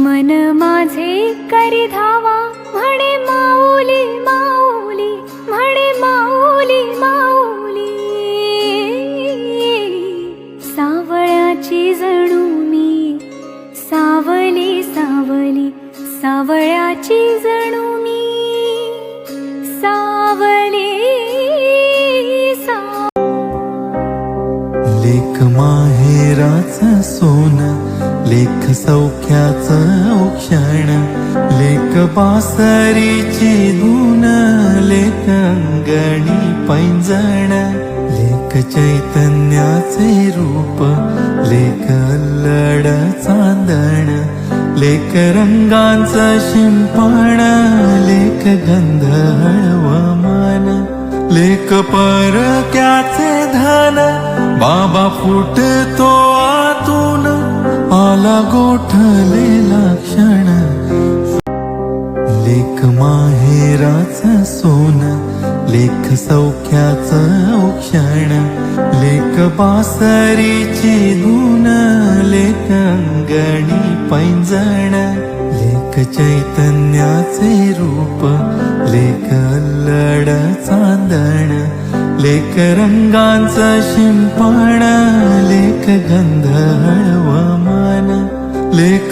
मन माझे करी धावा म्हणे माऊली माऊली म्हणे माऊली माऊली सावळ्याची जणू मी सावली सावली सावळ्याची जणू मी सावली लेक माहेराचं सोनं लेक सौख्याचं औक्षण लेक बासरीची धून लेक अंगणी पैंजण लेक चैतन्याचे रूप लेक अल्लड चांदण लेक रंगांचं शिंपण लेक गंध हळवमान लेक परक्याचे धन बाबा फुटतो आतून आला गोठलेला क्षण लेक माहेराचं सोनं लेक सौख्याचं औक्षण लेक बासरीची धून लेक अंगणी पैंजण लेक चैतन्याचे रूप लेक अल्लड चांदण लेक रंगांचं शिंपण लेक गंध हळवमान लेक